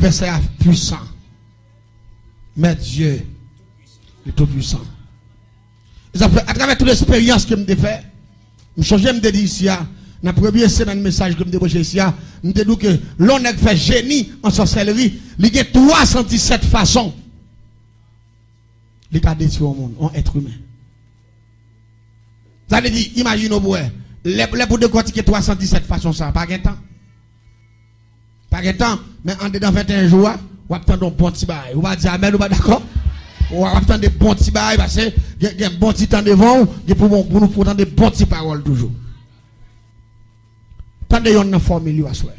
adversaire puissant. Mais Dieu est tout puissant. À travers toute l'expérience que je fait, je change de dire ici, dans la première semaine message que je débauche ici, je dis que l'on a fait génie en sorcellerie, il y a 317 façons. Il a détruit au monde, en être humain. Ça veut dire, imaginez-vous, les pour décortiquer 317 façons, ça, pas de temps. Pas de temps, mais en dedans 21 jours, on va attendre un bon petit bail. On va dire amen, on va d'accord? On va attendre des bons petits bails parce que il y a un bon petit temps devant, et pour nous entendre des bons petites paroles toujours. Tendez yon nan formule à soi.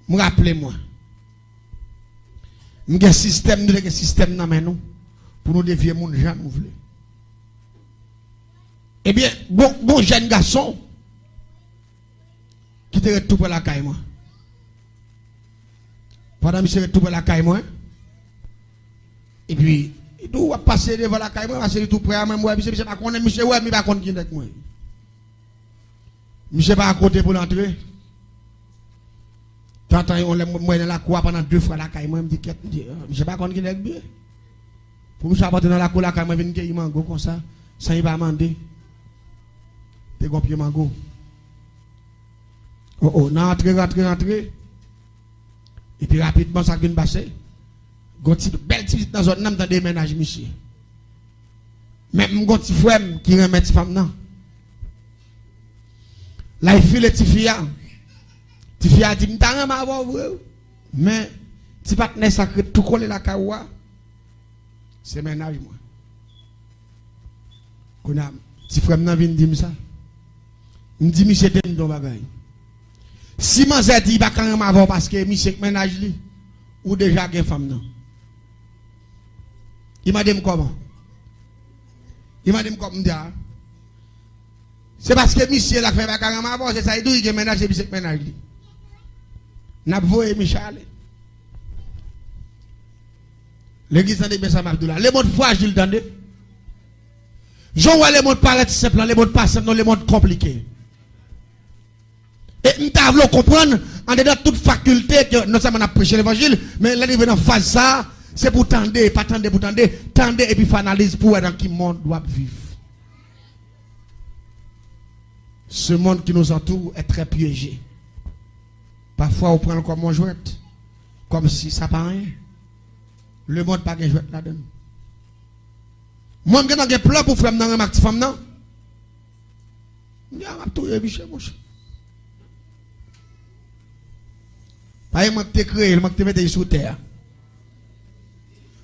Me rappelez-moi. M'gen système nous le système nan men nous pour nous dévier moun gens nous voulons. Eh bien, bon jeune garçon qui te tout pour la caille moi. Pendant monsieur tout pour la caille moi. Et puis il doit passer devant la caille moi, passer tout près à moi, monsieur pas connaître monsieur ouais, mais pas connaître qui avec moi. Monsieur pas à côté pour l'entrer. T'entends on l'a moi dans la cour pendant 2 fois la caille moi me dit monsieur pas connaître qui avec bien. Pour monsieur apporter dans la cour la caille moi venir cueillir mango comme ça, sans il pas demander. T'es gon pied mango. Oh, rentrez. Et puis rapidement, ça vient passer. Gonti belle petite dans zone dans des ménages, monsieur. Même gonti frère qui remet cette femme là. Là, il fait le tifia. Tifia dit, m'ta ma avoir mais si partenaire sacré tout coller la kawa, c'est ménage moi. Qu'on a petit frère nan vient dire ça. Me dit monsieur t'es dans bagay. Si manzé dit pas quand m'avoir parce que monsieur ménage li ou déjà gen femme nan. Il m'a dit comment? Il m'a dit comme ça. C'est parce que monsieur l'a fait pas quand m'avoir, c'est ça il dit que ménage monsieur ménage li. N'a voyé Michel. L'église de Bessam Abdullah, les modes fragiles tendez. Je vois les modes paraître simples, les modes pas simples, les modes compliqués. Et nous devons comprendre, en dedans toute faculté, que nous sommes prêché l'évangile, mais là, dans phase ça, c'est pour tendre, pas tendre, pour tendre, tendre et puis finaliser pour voir dans quel monde doit vivre. Ce monde qui nous entoure est très piégé. Parfois, on prend comme un jouet, comme si ça pas rien. Le monde pas de jouet là-dedans. Moi, je suis un plan pour faire un actif femme, non? Je suis tout réviché, mon cher. Pas moi qui t'ai créé, moi qui t'ai mis sur terre.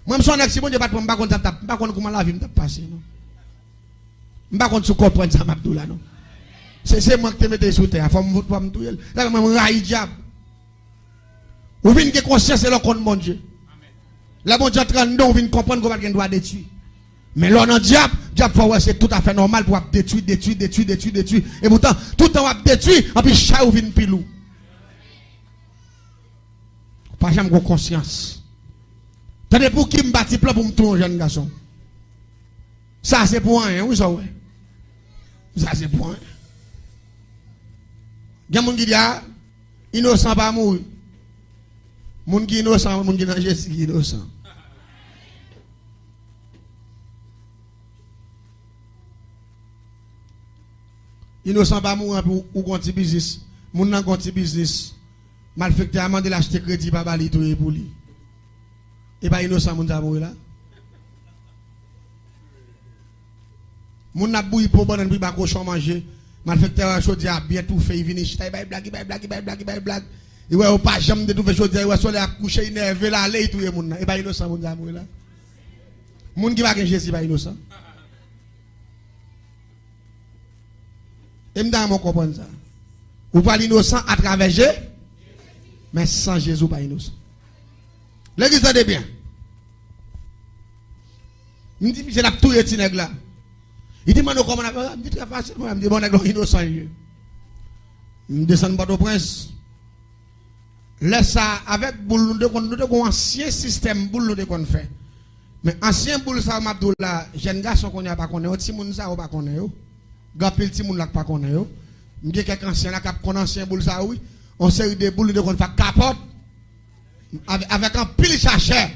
Moi, je suis un accident, je ne sais pas comment la vie me passe. Je ne sais pas comment comprendre ça, Abdullah. C'est moi qui t'ai mis sur terre. Il faut me tout. Là, je me raille diable. Ou venez que conscience c'est là qu'on mon Dieu. La bon Dieu est en train de comprendre qu'on doit détruire. Mais là, dans le diable, c'est tout à fait normal pour détruire. Et pourtant, tout le temps, on détruit, et puis chat ou vient pilou. Pas jamais de conscience. Tenez pour qui me bâtit plan pour me trouver un jeune garçon. Ça, c'est pour rien, oui, ça, ouais. Ça, c'est pour rien. Il y a des gens qui disent, innocent pas mourir. Moun qui innocent, moun qui n'a Jésus qui innocent. Innocent pas mourir ou gonti business. Moun nan gonti business. Malfecté a demandé l'acheter crédit pas bali tout pour lui. Et pas innocent moun ça mourir là. Moun n'a bouilli pour bon puis ba cochon manger. Malfecté a chodi a bien tout fait, il vient chita, il blague. Et ouais, pas jamais de tout faire chose, ouais, soit là coucher énervé là, aller tout le monde. Et pas innocent moun ça mourir là. Moun qui va gen Jésus pas innocent. Et m'dame on comprend ça. Ou pas l'innocent à travers Jésus, mais sans Jésus pas innocent. L'église de bien. Il me dit c'est la tout petit nèg là. Il dit comment on a dit très facilement, il me dit bon nèg innocent. Il me descend pas au prince. Laisse ça avec boule de ancien système boule de qu'on fait. Mais ancien boule ça Abdullah, jeune garçon qu'on a pas connaît, petit monde ça ou pas connaît yo. Gapil ti moun la pas connaît yo. M'gè quelques ancien là cap connaît ancien boule ça oui. On série de boule de qu'on fait capote avec un pile sachet.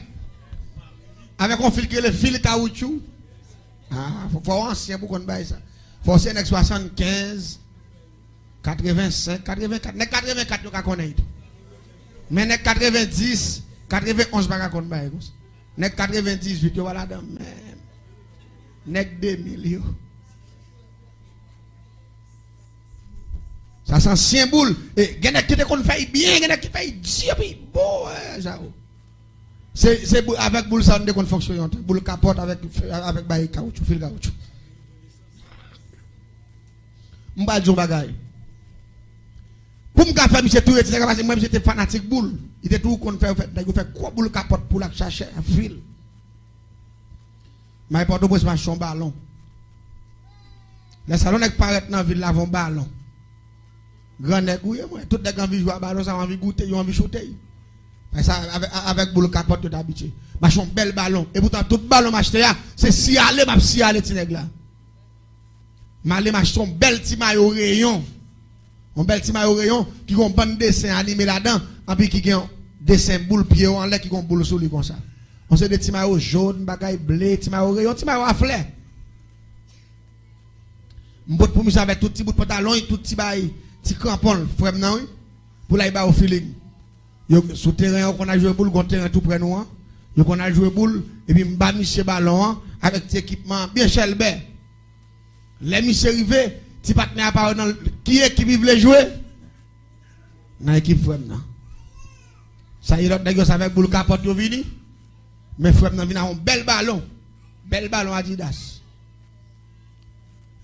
Avec un fil que le fil caoutchouc. Ah, faut ancien pour qu'on baille ça. Faut c'est 75, 85, 84. Nek 84 yo ka connaître. Mais nek 90, 91 pas qu'on baille. Nek 98 yo voilà dedans même. Nek 2000 yo. Ça c'est ancien boule et genek qui te kon fait bien, genek qui fait Dieu puis bon ça. C'est avec boule ça on fonctionne boule capote avec bail caoutchouc fil caoutchouc. M'pa dire bagay. Pour me faire monsieur tout etc. parce que moi j'étais fanatique boule. Il était tout qu'on fait quoi boule capote pour la chercher un fil. Mais pas de bosse marche ballon. Les salons n'est paraît dans ville là vont ballon. Grand nèg oui moi tout nèg envie jouer ballon ça envie goûter, ils envie shooter. Ça avec boule capote tout habitué. Marche un bel ballon et pourtant tout ballon m'acheter c'est si aller m'a si aller ti nèg là. M'aller m'acheter un bel petit maillot rayon. Un bel petit maillot rayon qui ont bon dessin animé là-dedans et puis qui ont dessin boule pied en l'air qui ont boule sur lui comme ça. On sait des petits maillots jaunes, bagaille blé, petit maillot rayon, petit maillot à fleur. M'bot pour moi avec tout petit bout de pantalon et tout petit bail, petit crampon, frère nan oui, pour là il ba au feeling. Yo sur terrain qu'on a joué boule, on terrain tout près nous. Yo qu'on a joué boule et puis m'ba Michel ballon avec petit équipement bien chelbert. Les Michel arrivé, petit partenaire par dans qui équipe veut jouer dans l'équipe frère nan. Ça y est l'autre nèg avec boule capote yo vini. Mais frère nan vinn un bel ballon Adidas.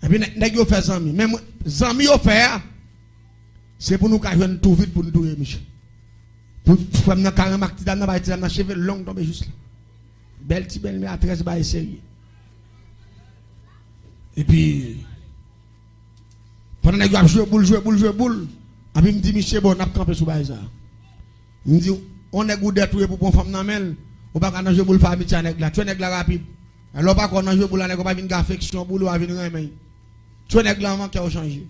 Et puis nèg yo fait zami, même zami yo fait c'est pour nous ka joindre tout vite pour nous touyer Michel. Pour frère nan carrément ti dan nan ba ti dan cheveux long tomber juste là. Belle ti belle mais à 13 ba sérieux. Et puis pendant nèg yo jouer boule, et puis me dit Michel bon n'a camper sous ba ça. Me dit on est goudé touyer pour femme nan mel. Ou pas quand jouer boule famille tient nèg là, tu nèg là rapide. Alors pas quand jouer boule nèg pas vinn affection boule ou vinn remen. Tu nèg là avant qui a changé.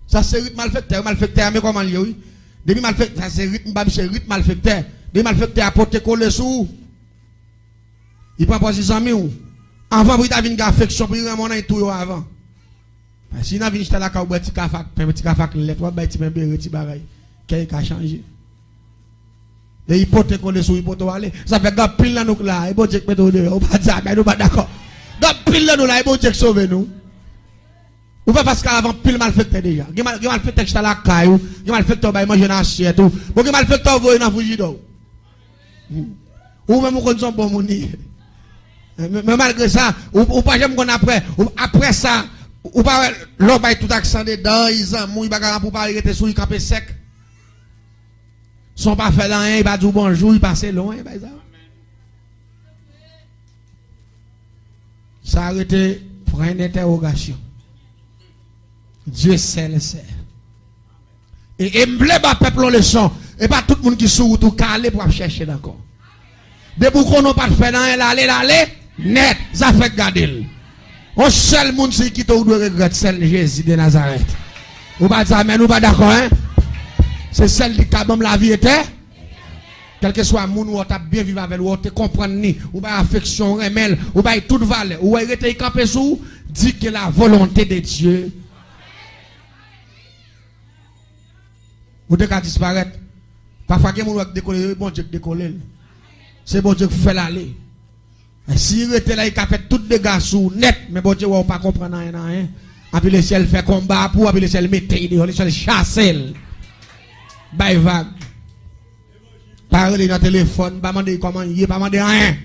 Ça c'est rythme malfecteur mais comment lié oui. Depuis malfecteur ça c'est rythme pas c'est rythme malfecteur. Depuis malfecteur apporter coller sous. Il prend pas 600 000 avant pour ta vinn affection pour remen tout avant. Si n'a vinn là ka ou petit cafak let ou ba petit petit bagay qui a changé. Et hypothèque on est sous hypothèque aller ça fait gap pile là nous là et bon Dieu mettre on pas ça mais nous pas d'accord gap pile là nous là et bon Dieu sauver nous ou pas parce qu'avant pile malfecteur déjà qui malfecteur qui la caillou qui malfecteur ba manger dans assiette tout bon qui malfecteur voyer dans frigidaire ou même on son bon moni mais malgré ça ou pas j'aime qu'on après ça ou pas l'homme ba tout accent dedans ils en mouille bagarre pour pas arrêter sous il camper sec. Son pas fait rien, il va dire bonjour, il passe loin, ça a arrêté pour une interrogation. Dieu sait le sait. Et me plaît pas peuple leçon, et pas tout le monde qui sourit tout calé pour chercher d'accord. Dès qu'on n'a pas fait rien, l'aller, net, ça fait garder. On seul monde qui te doit regretter, c'est Jésus de Nazareth. Ou pas ça, mais nous pas d'accord, hein? C'est celle qui a la vie était. Quel que soit moun ou t'a bien vivre avec ou te comprendre ni ou pas affection remel ou pas toute valeur ou rester camper sous dit que la volonté de Dieu ou de ka disparaître parfois que moun ou décoller bon Dieu décoller c'est bon Dieu qui fait l'aller si il était là il a fait tout dégâts sous net mais bon Dieu ou pas comprendre rien et puis le ciel fait combat pour et puis le ciel mettre le ciel chasser by vague. Parler dans le téléphone, pas demander comment il est, pas demander rien.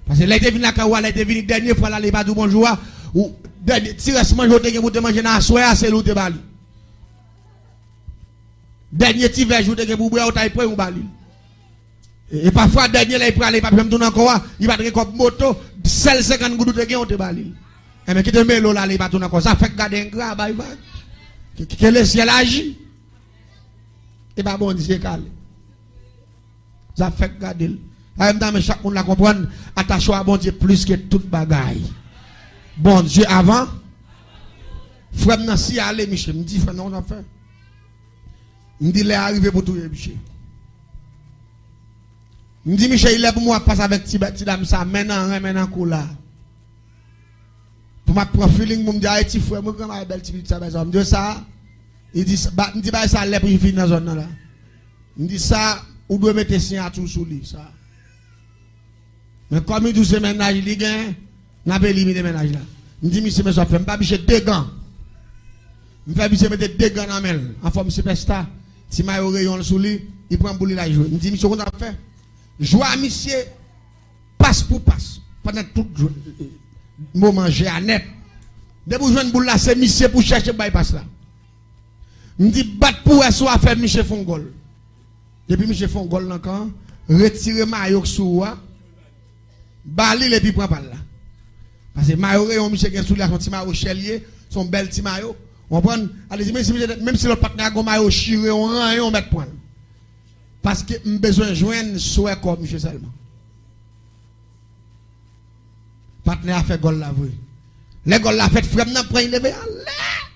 Parce que là, il est venu là, il est venu dernière fois là, il pas dit bonjour. Ou dernier, si reste manger, vous te manger dans la soirée, c'est l'autre bali. Dernier petit verre, vous te boire, vous t'aille prêt ou bali. Et parfois, dernier là, il prend, il pas même tourner encore, il va tenir comme moto, celle 50 gouttes de gain, on te bali. Et mais qui te met l'eau là, il va tourner encore. Ça fait garder un gras, bah, il va. Que le ciel agit. Et pas bon Dieu calé. Ça fait garder. En même temps, chaque monde la comprendre, attachons à bon Dieu plus que toute bagaille. Bon Dieu avant. Frère Nancy allez Michel me dit frère non on a fait. Je dis, il est arrivé pour tout Michel. Je dis, Michel, il est pour moi, passe avec Tidam ça, maintenant, coup là. Pour ma propre feeling, je me dis, ah, petit frère, moi, comment belle petite ça, je me dis ça. Il dit, je dis, ça, il est pour finir dans la zone là. Je dis, ça, ou doit mettre signature sur lui, ça. Mais comme il dit, ce ménage, il gagne, n'a pas éliminé le ménage là. Je dis, monsieur, je ne pas bicher deux gants. Je fais bicher mettre deux gants dans la main, en forme superstar. Si je rayon sur lui, il prend boule la jouer. Je dis, monsieur, comment on fait? Joie, monsieur, passe pour passe. Pendant tout le moment, j'ai à net. Dès que vous jouez une boule là, c'est monsieur pour chercher bypass là. Je dis, battre pour soit faire monsieur Fongol. Depuis monsieur Fongol, encore, retirez maillot sur moi, bali et puis prend par là. Parce que maillot rayon, monsieur qui est sous la son petit maillot chelier, son bel petit maillot. On prend, allez-y, même si le partenaire a maillot chiré, on rend et on met point. Parce que j'ai besoin de joindre soit comme monsieur seulement. Partenaire a fait gol la vraie. Les gol la fait frère n'a pas levé en l'air.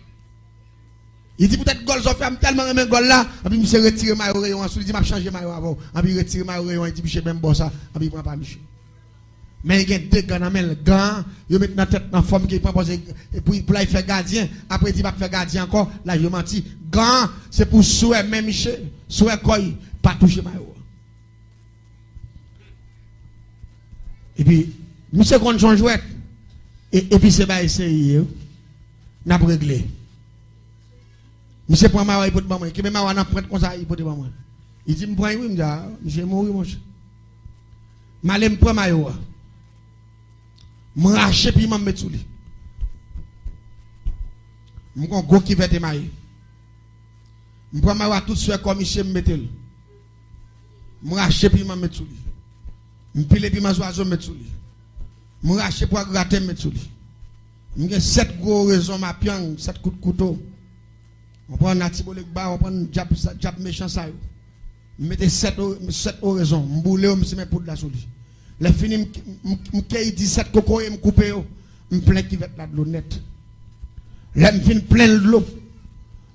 Il dit peut-être gol, j'en fais tellement aimé gol là, et puis monsieur retire maillot rayon, ensuite il dit m'a changé maillot avant, et puis retire maillot rayon, il dit monsieur même bon ça, et puis il prend pas monsieur. Mais il y a deux gants dans le gants, il met dans la tête dans la forme qui prend pour il faire gardien, après il va faire gardien encore, là je menti. Gants, c'est pour souhait même monsieur, souhait quoi, pas toucher maillot. Et puis monsieur qu'on change jouet, et puis c'est pas essayer, n'a pas réglé. Monsieur prend ma hypothèse pour moi, qui même ma n'a prête comme ça hypothèse pour moi. Il dit me prend oui, me dit monsieur mourir mon cher. Malé me prend maillot. Me racher puis m'a mettre sous lui. Me gon go qui fait te maillot. Me prend maillot tout suite comme monsieur me mettre. Me racher puis m'a mettre sous lui. Me pile puis m'a oiseau mettre sous lui. Me racher pour gratter mettre sous lui. Me gen 7 gros raisons ma piang, 7 coups de couteau. On prend un tibolek bas, on prend un jab méchant ça. Mettez 7 oraisons, m'boule ou m'se met pour de la souris. Les fini m'kei 17 coco et m'coupe m'plein qui va de l'eau net. Là m'fin plein de l'eau.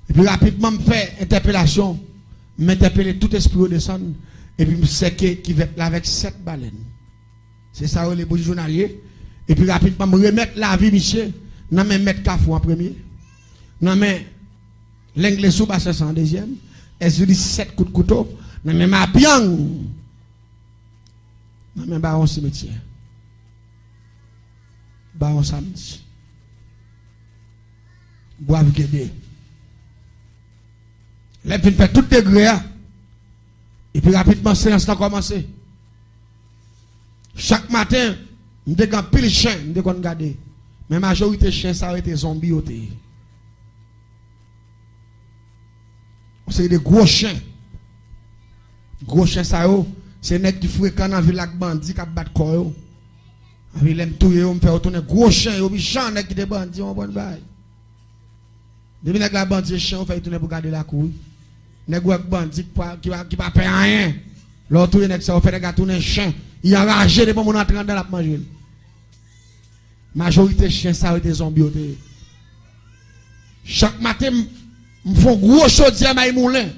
Et puis rapidement m'fait interpellation, m'interpeller tout esprit descendre et puis m'seke qui va là avec 7 baleines. C'est ça les beaux journaliers. Et puis rapidement me remettre la vie monsieur, nan men mettre Kafou en premier. Nan men l'anglais sous basse en deuxième, et je dis 7 coups de couteau, dans mes ma bien, dans mes baron cimetière, baron samedi, boivre guédé. Là, il fait tout degré, et puis rapidement, séance a commencé. Chaque matin, je dégaine pile chien, je dégaine garder. Mais la majorité de chiens, ça a été zombies. C'est des gros chiens. Gros chiens, ça c'est des qui fréquentent dans la ville avec bandits qui battent corps. Ils aiment tout, ils me fait retourner gros chiens, ils méchants qui des bandits, on bon bail. Depuis que la bandit chien, on fait tourner pour garder la cour. Les gros bandits qui ne paient rien. L'autre, on fait des gars tourner chien. Ils ont enragé depuis mon entrée dans la manger. Majorité de chiens, ça a été zombies. Chaque matin, me font gros chaudière maï moulin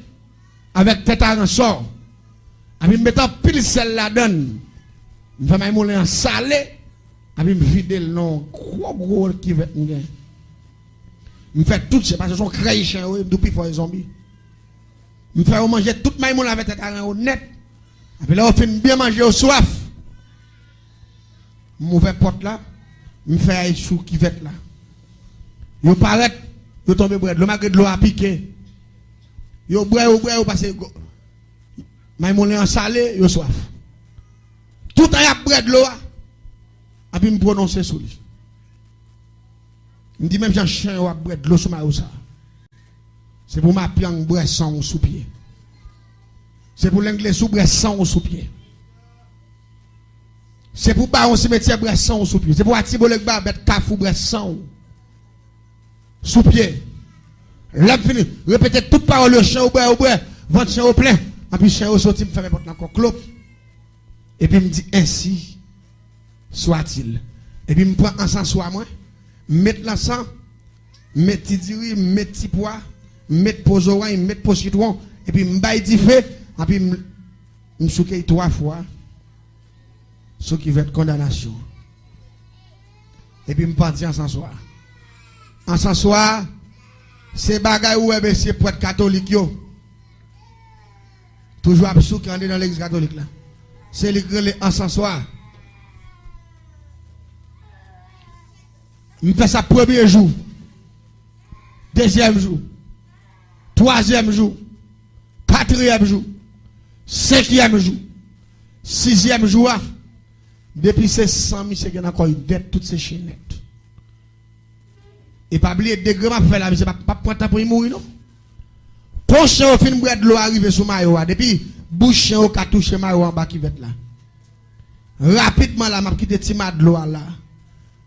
avec tête à ressort. Et puis me mettant pile sel la donne. Me fait maï moulin salé. Et puis me vide le nom gros qui va me me fait tout c'est parce que son craï chien depuis pour les zombies. Me fait manger toute maï moulin avec tête à net. Et puis là on fait bien manger au soif. Mauvais porte là. Me fait chou qui va là. Yo paraît yo tombe bread, le malgré de l'eau a piqué. Yo boire ou passer maïmoulin en salé, yo soif. Tout a y bread l'eau a puis me prononcer sur lui. Me dit même j'en chien ou bread l'eau sur ma ça. C'est pour ma piang boire sang sous pied. C'est pour l'anglais sous boire sang sous pied. C'est pour baron cimetière boire sang sous pied. C'est pour atibolek ba bet kafou boire sang sous pied. Là, fini. Répétez toute parole, le chien au bois, votre chien au plein. Et puis, chien au sorti, me fait porte encore clope. Et puis, me dit ainsi soit-il. Et puis, me prend ensemble soit moi, mettre l'encens, mettre tidiri, mettre petit pois, mettre pozoin, mettre pot citron, et puis m'baille dit fait, et puis m'souke 3 fois, ce qui va être condamnation. Et puis m'parti en soir. En soir, c'est bagay ou monsieur prêtre catholique yo. Toujours absous qui est dans l'église catholique là. C'est l'église en soir. Je fais ça premier jour, deuxième jour, troisième jour, quatrième jour, cinquième jour, sixième jour. Depuis ces 100 000, c'est encore une dette, toutes ces chaînettes. Et pas oublier degré m'a fait là, mais c'est pas prendre temps pour y mourir non. Quand chien au fin de l'eau arrive sur maillot, depuis bouche chien au touché maillot en bas qui va être là. Rapidement là, m'a quitté petit de l'eau là.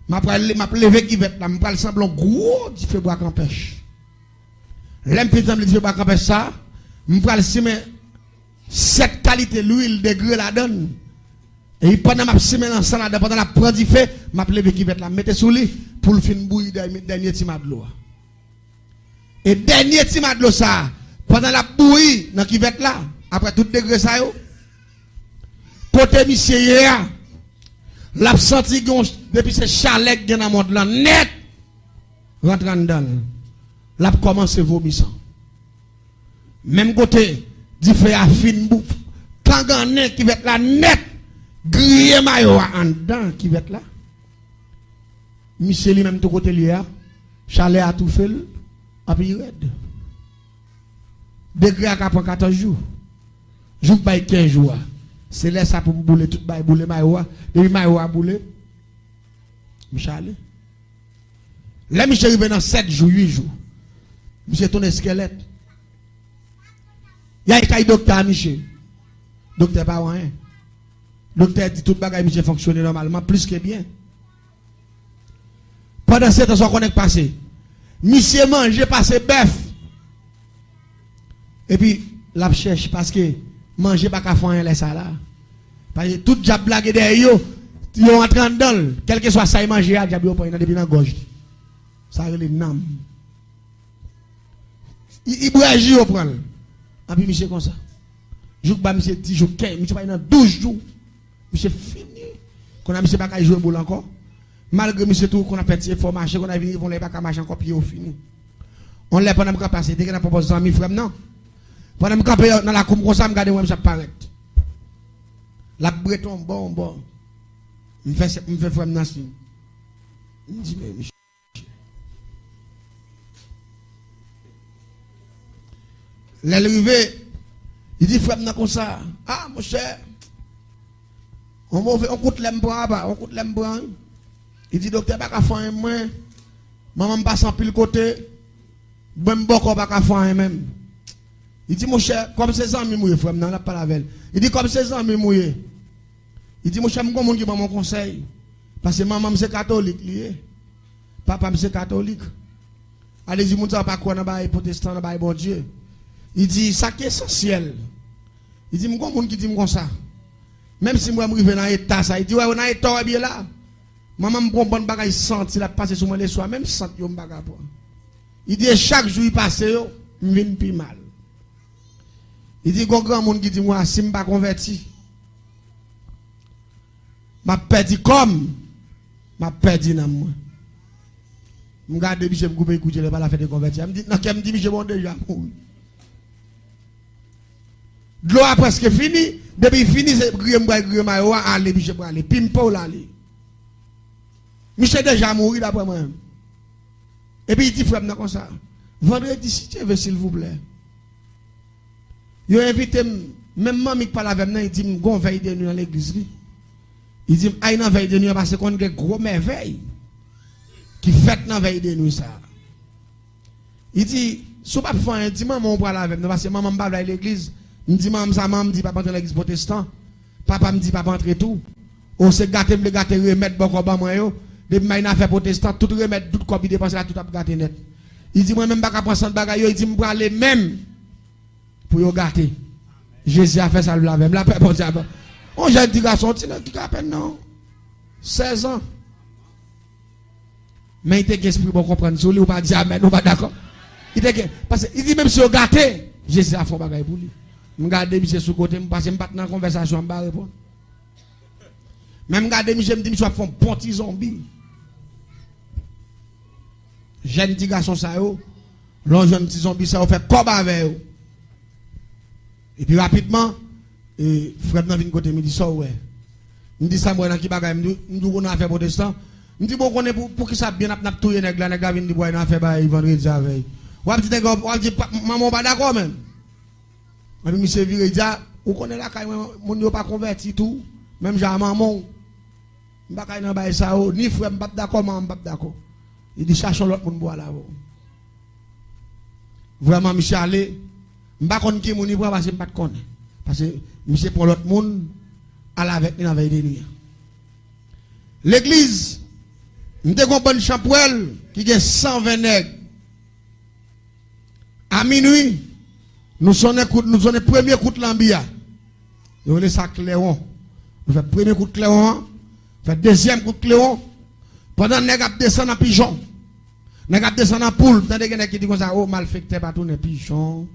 M'a levé qui va être là, m'a le semblant gros du feu bois campèche. L'aime petit le feu bois campèche ça, m'a le simer cette qualité l'huile degré la donne. Et pendant ma semaine ensemble, pendant la prendre du feu, m'a levé qui va être là, mettez sous lui pour le fin bouillir dernier petit de l'eau. Et dernier petit de l'eau ça, pendant la bouillie dans qui va être là, après tout degré ça yo, côté monsieur hier, l'a senti depuis ce chalet qui est dans le monde là net, rentrant dedans, l'a commencé vomissant. Même côté, du fait à fin bouffe, quand gagné qui va être là net, grillé maillot en dedans qui va être là. Monsieur lui même tout côté lié, chalet a tout fait, a puis red. Degré à 14 jours. Jour by 15 jours. C'est là ça pour bouler tout by bouler maillot. Depuis maillot a bouler. Michel. Là Michel arrive dans 7 jours, 8 jours. Monsieur tourne squelette. Il y a un docteur Michel. Docteur pas rien. Docteur dit tout bagage Michel fonctionne normalement plus que bien. Pendant 7 ans qu'on est passé. Monsieur mange passé bœuf. Et puis la cherche parce que manger pas qu'à faire ça là. Parce que tout diable blague derrière yo entrant dedans, quel que soit ça il mange à diable pas depuis dans gorge. Ça les nam. Il brage au prendre. Et puis monsieur comme ça. Jour ba monsieur 10 jours 15, monsieur pas dans 12 jours. Monsieur fini. Qu'on a monsieur pas qu'à jouer boule encore. Malgré monsieur tout qu'on a fait effort marcher, qu'on a venu on les pas qu'à marcher encore puis au fini. On l'a pendant qu'on passer dès qu'on a proposé amis frère non. Pendant que je dans la cour comme ça, je regarde ça paraît. La breton, bon. Je fais frère Nassim. Je dis, mais Michel. L'arrivée, il dit, frère, comme ça. Ah, mon cher. On coûte l'embran, on coûte l'embran. Il dit, docteur, pas qu'à faire moi. Maman passe en pile côté. Même beaucoup pas qu'à faire même. Il dit, mon cher, comme ses amis mouillés, frère, non, la pas la veille. Il dit, comme ses amis mouillés. Il dit, mon cher, je suis mon conseil. Parce que maman, c'est catholique, lié. Papa, c'est catholique. Allez-y, mon pas quoi dans les protestants, dans les bon Dieu. Il dit, ça qui est essentiel. Il dit, mon monde qui dit comme ça. Même si moi, je suis dans l'état, ça. Il dit, ouais, on a état bien là. Maman, me prend bon bagage, senti, il a passé sur moi les soirs, même senti, il bagage. Il dit, chaque jour, il passe, je viens plus mal. Il dit, grand monde qui dit, moi, si je ne suis pas converti, je perdu comme, je perdu dans moi. Je regarde le biche, je me écouter, je ne pas la faire de convertir. Je me dis, non, je me dis, je vais déjà mourir. De l'eau a presque fini, depuis fini, c'est grillé, aller, biche, aller, pimpo, aller. Michel déjà mourir d'après moi-même. Et puis il dit, frère, comme ça, vendredi, si tu veux, s'il vous plaît. Il a invité, même maman qui parle avec moi, il dit, on veille de nuit dans l'église. Il dit, aïe, dans veille de nuit, parce qu'on a une gros merveille qui fait dans veille de nuit ça. Il dit, si pas faire un dit, maman, on parle avec nous, parce que maman me parle à l'église. Il dit, maman, ça, maman me dit, papa, entrer dans l'église protestante. Papa me dit, papa, entrer tout. On se gâte, me gâte, remettre beaucoup bas, moi, yo. Depuis que je fais protestant, tout remettre, tout comme il dépense là, tout a gâté net. Il dit, moi-même, je ne vais pas prendre ça de bagaille, il dit, je vais aller même pour y gâter. Jésus a fait ça, le même. La paix, bon Dieu. On j'ai dit, garçon, tu n'as pas peine, non. 16 ans. Mais il était esprit pour comprendre, sur lui, ou pas dire amen, ou pas d'accord. Il était parce qu'il dit, même si vous gâtez, J'essaie à faire bagaille pour lui. Je regarde monsieur sous côté, je passe dans la conversation, je répondre. Même regarde monsieur, je me dis, je vais faire un bon petit zombie. Jeune petit garçon, ça yo. L'on jeune petit zombie, ça fait comme avec eux. Et puis rapidement, frère vient côté, me dit ça, ouais. Me dit ça, moi, dans qui bagaille, me dit, on a fait protestant. Me dit, bon, on est pour qui ça bien, n'a tout yé, nèg la, nèg la vient, dit, bon, on a fait bail, vendredi avec. Ou a dit, maman, pas d'accord, même. Et puis, monsieur viré, dit, ou connaît la caille, mon yo pas converti tout, même j'ai maman. M'pa caille nan bail ça, ni frère, m'pa d'accord, m'pa d'accord. Il dit, cherchons l'autre monde boire là. Vraiment, monsieur allé, m'pa konn qui moun y boire parce que m'pa connaît. Parce que monsieur pour l'autre monde, à la avec la veille de nuit. L'église, nous avons une bonne chapelle qui a 120 nègres. À minuit, nous sommes le premier coup de l'ambia. Nous avons ça Cléon. Nous faisons le premier coup de Cléon, nous faisons le deuxième coup de Cléon. Pendant que nous avons descendu en pigeon, nous avons descendu en poule. Vous avez des gens qui disent ça, oh, malfecté, pas tourner pigeon,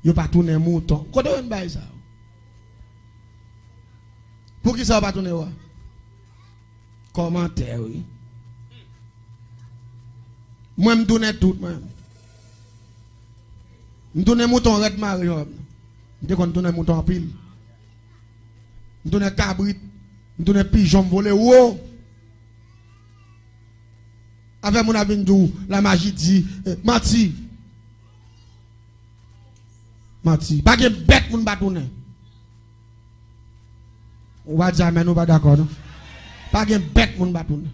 il pas tourner mouton. Quand on va ça? Pour qui ça va pas tourner? Commentaire, oui. Moi, je tourne tout, moi. Je tourne mouton, red marie. Je tourne mouton en pile. Je tourne cabrit. Je tourne pigeon volé. Wow! Avec mon avenir, la magie dit, Mati. Mati. Pas de bête, mon bâtonnet. On va dire, mais nous pas d'accord, non? Pas de bête, mon bâtonnet.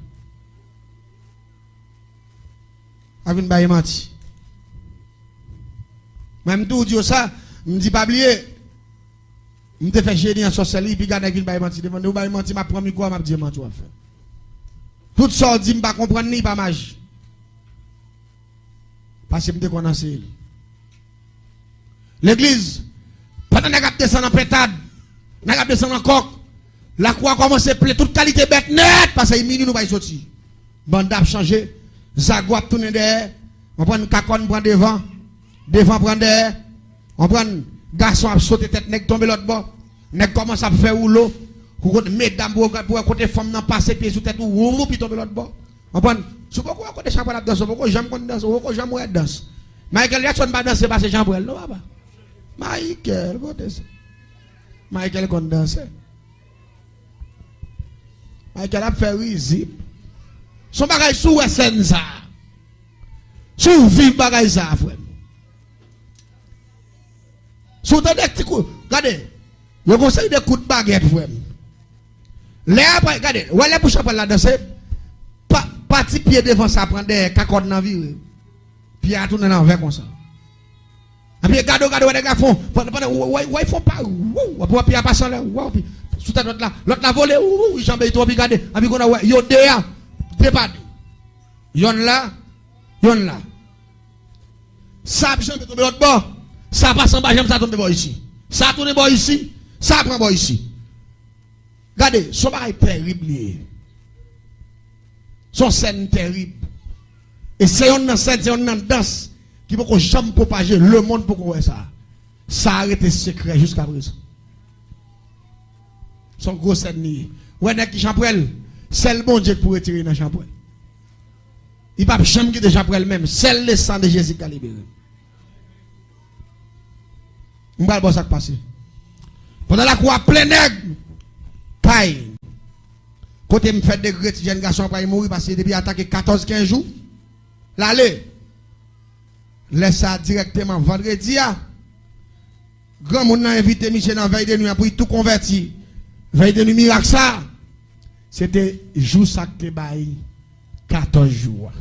Avec une baille Mati. Même tout dit ça, je me dis pas oublier. Je me fais génie en sorcellerie, puis garde une baille Mati. Demande, baille Mati, ma premier quoi, m'a dit, Mati, va faire. Tout ça, dit, je ne comprends pas ni pas magie. Parce que je me connais. L'église, pendant que nous descendons en pétade, nous descendons en coq, la croix commence à plaire, toute qualité bête net, parce que minuit nous va y sortir. Bande a changé, Zago a tourné derrière, on prend une cacon, on prend devant prend derrière, on prend garçon a sauté tête, nèg tomber l'autre bord, nèg commence à faire rouleau, mesdames pour côté femme nan passer pied sous tête ou puis tomber l'autre bord. On prend sous pourquoi côté chapeau la danse, pourquoi j'aime qu'on danse, pourquoi j'aime ouais danse. Michael Jackson pas danser parce que Jean Brel non papa. Michael côté ça. Michael qu'on danse. Michael a fait risible. Son bagage sous scène ça. Sous vive bagage ça frère. Sous des petits coups, regardez. Je conseille des coups de baguette frère. Les après, regardez, où est-ce que vous la danser? Parti pied devant ça, prendre des cacottes dans la vie. Puis à tourner dans le verre comme ça. Et puis, regardez, les gars font. Ils font pas. Puis à passer là. Sous ta l'autre là. L'autre là volé. J'en ai tout. Puis regardez. Et puis, on a. Yo déa. Départ. Yon là. Ça, j'en ai tombé l'autre bord. Ça passe en bas, j'aime ça tomber bord ici. Ça tourne bord ici. Ça prend bord ici. Regardez, son bail terrible. Son scène terrible. Et c'est une scène, c'est une danse qui peut jamais propager le monde pour qu'on voit ça. Ça a arrêté secret jusqu'à présent. Son gros scène nié. Ouais, n'est-ce qui Champrel, c'est le bon Dieu pour retirer dans Champrel. Il ne peut jamais quitter Champrel même. C'est le sang de Jésus qui a libéré. On va voir ça qui passe. Pendant la croix plein nègre, paille. Côté me fait des gretes, jeune garçon pas mourir parce que depuis attaqué 14-15 jours. L'aller. Laisse ça directement vendredi. Grand monde a invité Michel dans veille de nuit pour tout convertir. Veille de nuit miracle ça. C'était jour ça que bail 14 jours.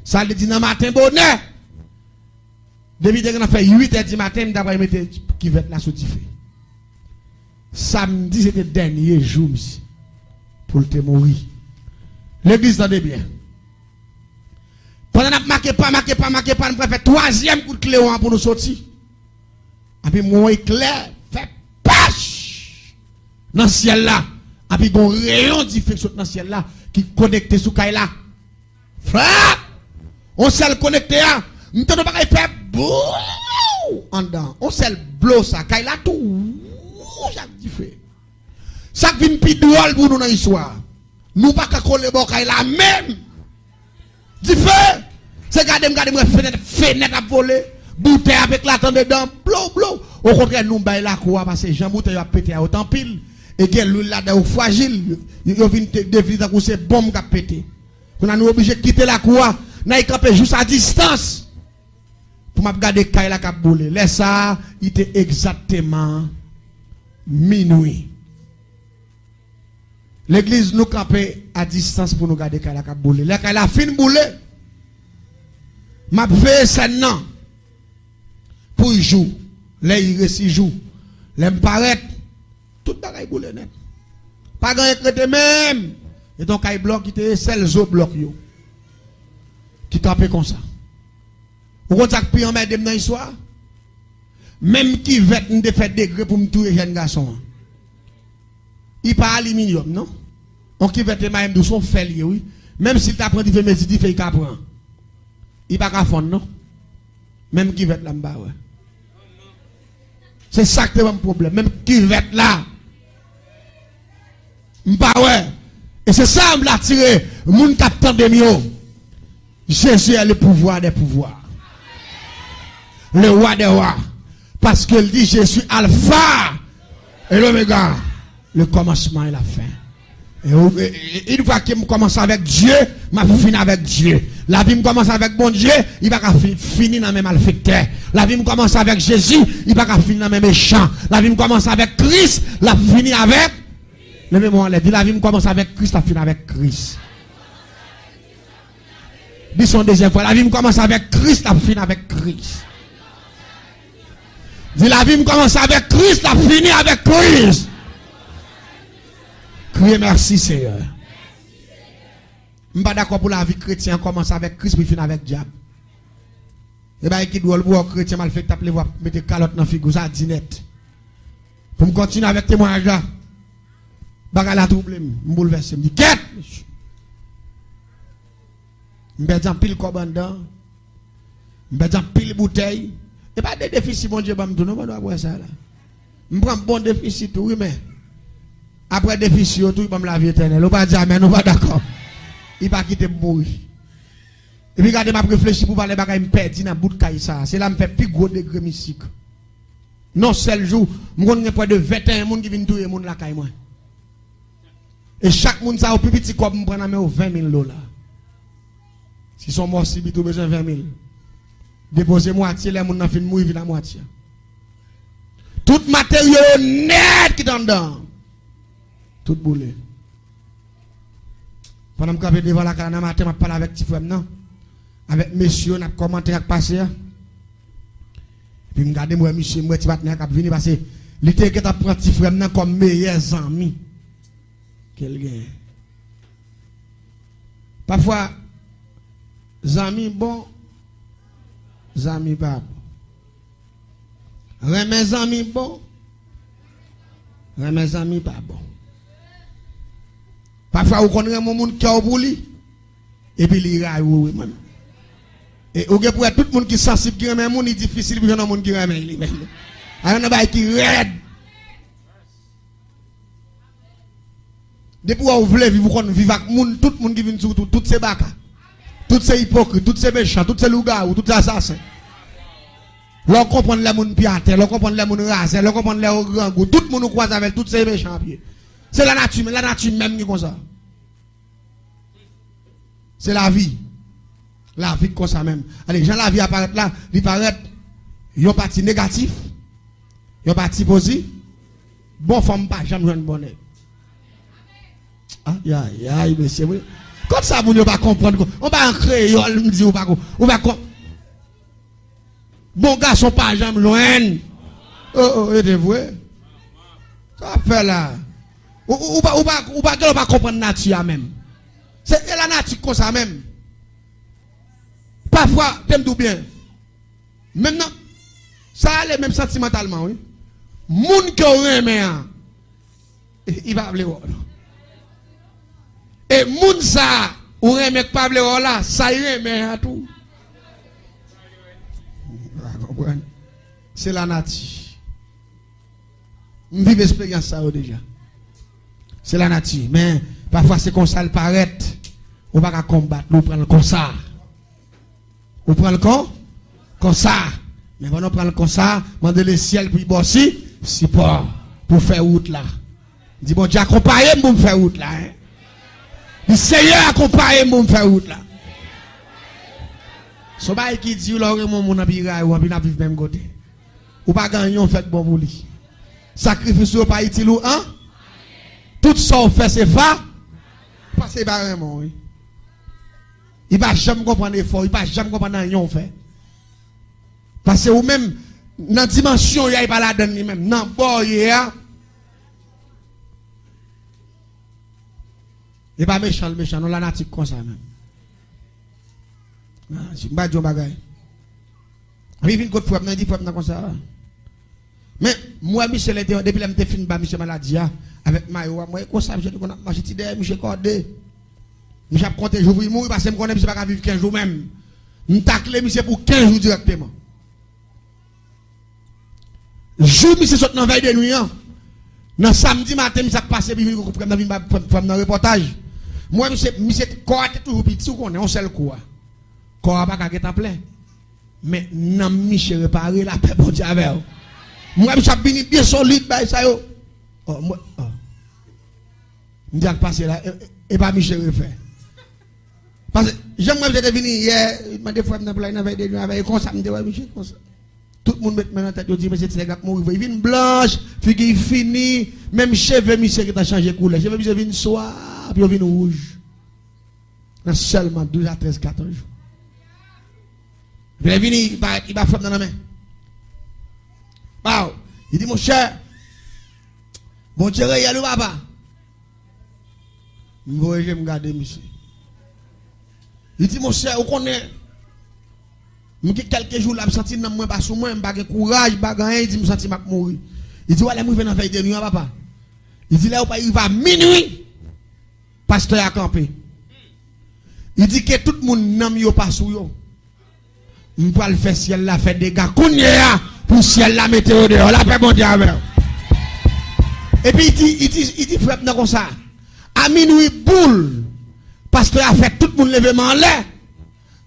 Ça le dit dans matin bonheur. Depuis que on a fait 8h du matin, d'après mettre qui va être la sautifée. Samedi c'était le dernier jour pour te mourir. L'église tendez bien. Pendant qu'on marqué pas, nous faire troisième coup de clé pour nous sortir. Et puis mon éclair fait pâche dans le ciel là. Et puis un rayon diffusion dans le ciel là qui connecté sous caille là. Frère, on s'est connecté là. Nous ne pas faire bouh. en dedans. On sait le bleu ça. Quand il a tout rouge à fait. Ça vient plus drôle pour nous dans l'histoire. Nous pas qu'à coller bon quand il a même. Du feu. C'est garder fenêtre à voler. Bouteille avec la tente dedans. Blou. Au contraire, nous baillons la cour parce que Jean Bouteille a pété à autant pile. Et que l'huile là est fragile. Il vient de comme c'est bombe qui a pété. On a nous obligé de quitter la cour. Nous avons campé juste à distance. Pour m'a regarder Kaila qui a boulé. Laisse ça, il était exactement minuit. L'église nous campé à distance pour nous garder Kaila qui a boulé. Là, Kaila a fini boulé. M'a fait ça non. Pour y jouer. Là, il reste joue. Là, me paraît. Tout bagaille boulé net. Pas grand écrété même. Et donc, il bloc qui était celle zo bloc yo. Qui campé comme ça. Vous comprenez que en mettre dans l'histoire? Même qui va nous faire degré pour me tuer jeune garçon. Il pas aluminium, non? On qui va te même de son fer, oui. Même s'il t'apprend de faire métier, il fait qu'il apprend. Il pas qu'à fond, non? Même qui va être là-bas, ouais. C'est ça qui est mon problème. Même qui va être là. M'pas ouais. Et c'est ça me l'a tiré. Mon capitaine de mio. Jésus a le pouvoir des pouvoirs. Le roi des rois. Parce qu'il dit je suis alpha et l'oméga. Le commencement et la fin. Et une fois qu'il commence avec Dieu, m'a fini avec Dieu. La vie me commence avec bon Dieu, il va finir dans le même malfaiteur. La vie me commence avec Jésus, il va finir dans le même méchant. La vie me commence avec Christ, la finit avec le même enlève. La vie me commence avec Christ, la finit avec Christ. Dis son deuxième fois, la vie me commence avec Christ, la finit avec Christ. Dis la vie me commence avec Christ, la finit avec Christ. Criez merci Seigneur. Je ne suis pas d'accord pour la vie chrétienne commence avec Christ puis finit avec diable. Et bien qui doit le voir chrétien mal fait taper voir mettre calotte dans figure ça dit net. Pour me continuer avec témoignage là. Baga la trouble me bouleverser me dit quête. Me perdant pile commandant. Me perdant pile bouteille et pas de déficit mon Dieu ba me tout non pas doit ça là. Me prend bon déficit oui mais après déficit tout il va me la vie éternelle. On pas dire amen, on pas d'accord. Il va quitter mourir. Et puis regardez m'a réfléchi pour parler bagaille me perdre dans bout de caille ça. C'est là me fait plus gros degré mystique. Non seul jour, m'gon près de 21 monde qui viennent touyer monde la caille moi. Et chaque monde ça au plus petit comme me prend dans 20 000 $. Si son mort si tout besoin 20 000. Déposer moitié les monde n'a fin mourir la moitié. Tout matériel net qui dedans. Tout boulé. Pendant que je devant la canne matin, je parle avec petit frère non. Avec monsieur, on a commenté avec passé. Puis je regarde moi monsieur, moi petit partenaire qui venu parce que l'été que tu prend petit frère non comme meilleurs amis. Quel gain. Parfois amis bon, amis pas bon. Mes amis bon, mes amis pas bon. Parfois, vous connaissez mon monde qui a pour lui. Et puis, il ira, oui, même. Et vous pour tout le monde qui est sensible, qui remet un monde difficile, puis il y a un monde qui remet lui-même. Il y a un monde qui raide. Depuis que vous voulez vivre avec tout le monde qui vient sur toutes ces bacs, tous ces hypocrites, tous ces méchants, tous ces loups-garous, tous ces assassins. L'on comprend les gens piatés, l'on comprend les gens rasés, l'on comprend les grands goûts, tout le monde croise avec tous ces méchants pieds. C'est la nature même qui est comme ça. C'est la vie. La vie comme ça même. Allez, quand la vie apparaît là, il paraît, il y a un parti négatif, il y a un parti positif. Bon femme pas, jamais une bonne. Aïe, monsieur. Comme ça, vous ne pas comprendre. On va en créole, me dit, on va comprendre. Bon garçon pas jamais loin. Oh, et de vrai. Ça fait là. Ou pas comprendre la nature même. C'est la nature comme ça même. Parfois, t'aimes tout bien. Maintenant, ça a les mêmes sentimentalement, oui. Moun qui aurait aimé, il va appeler. Et moun ça, ou aimé pas appeler là, ça y est, mais à tout. c'est la nature. On vit l'expérience ça déjà. C'est la nature. Mais parfois c'est comme ça le paraît. On va pas combattre, on prend le comme ça. On prend le comme ça. Mais quand on prend le comme ça, demander le ciel pour y bosser, c'est pas pour faire route là. Dis bon Dieu accompagne pour me faire route là. Hein? Le Seigneur accompagne pour me faire route là. So ba qui dit là mon mon abira ou bien vivre même côté. Ou pas gagner on fait bon pour lui. Sacrifice ou pas utile ou hein? Tout ça on fait c'est fa. Passer barrement oui. Il va jamais comprendre effort, il va jamais comprendre rien on fait. Parce que ou même dans dimension il pas la donne lui même dans bord il pas méchant le méchant, non la nature comme ça même. Ah, c'est pas Dieu bagay. Puis vinn côté frappe, dit frappe comme ça. Mais moi Michel était depuis la fin ba Michel maladie avec Mayo, moi comme ça je connais marcher ti derrière Michel Cordé. Michel compter jour il mourir parce que me connais Michel pas vivre 15 jours même. Me tacler Michel pour 15 jours directement. Jour Michel saute dans veille de nuit. Dans samedi matin Michel passé puis vinn dans reportage. Moi Michel corps toujours petit on est on seul quoi. Corps pas qu'à plein. Mais nan Michel réparer la paix bon Dieu avec. Moi Michel vini bien solide ba ça yo. Oh moi oh. M'dia passer là et pas Michel refaire. Parce que j'aimerais j'étais venu hier, m'a des fois dans plein avec des avec comme ça me dit ouais Michel comme ça. Tout le monde met maintenant tête dit mais c'est les gars mourir, il vient blanche, figure fini, même cheveux Michel qui t'a changé couleur. Cheveux Michel vient soir puis il vient rouge. Dans seulement 12 à 13 14 jours. Il est venu, il va frapper dans la main. Bah, il dit mon cher, bon Dieu, il y a le papa. Je vais me garder, monsieur. Il dit mon cher, vous connaissez. Je quelques jours là, je me sens dans moi, pas sous moi, je n'ai pas courage, je n'ai pas rien, il dit, je me sens mourir. Il dit, voilà, je vais dans la veille de nuit, papa. Il dit, là, il va à minuit, pasteur a campé. Il dit que tout le monde n'a pas sous yo. On peut le faire ciel là, faire des gars. Pour ciel la météo dehors, la paix mondiale. Et puis il dit, frappe comme ça. À minuit, boule. Pasteur a fait tout le monde lever en l'air.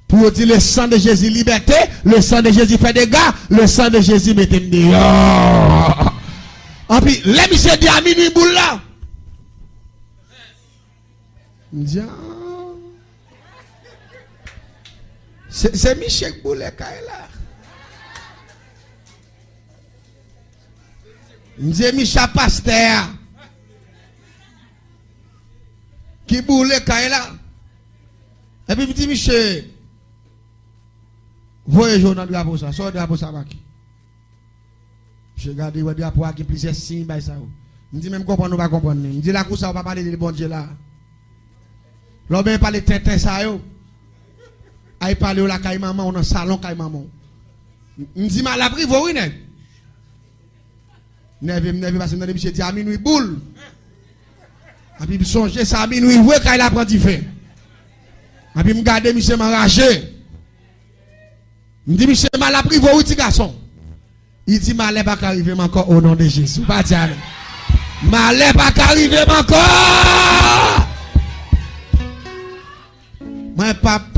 Pour dire le sang de Jésus liberté, le sang de Jésus fait des gars, le sang de Jésus mettez dehors. Et puis, les messieurs dit à minuit, boule là. C'est Michel Boulet qui est là. C'est Michel Pasteur qui Boulet qui est là. Et puis il dit Michel, voyez dans le drapeau ça, sort le drapeau ça va qui. Je regarde le drapeau qui plusieurs signes by ça. Il dit même comprendre ou pas comprendre. Il dit là où ça on va parler de bon Dieu là. L'homme parle de tête ça yo. Aïe parler au la caille maman, on a un salon caille maman. Me dit mal appris vous oui nèg. Nèg parce que dans monsieur dit à minuit boule. Et puis songer ça à minuit ouais quand il apprend du fait. Et puis me garder monsieur m'enrager. Me dit monsieur mal appris vous oui petit garçon. Il dit malheur pas arriver encore au nom de Jésus. Pas dire. Malheur pas arriver encore. Moi papa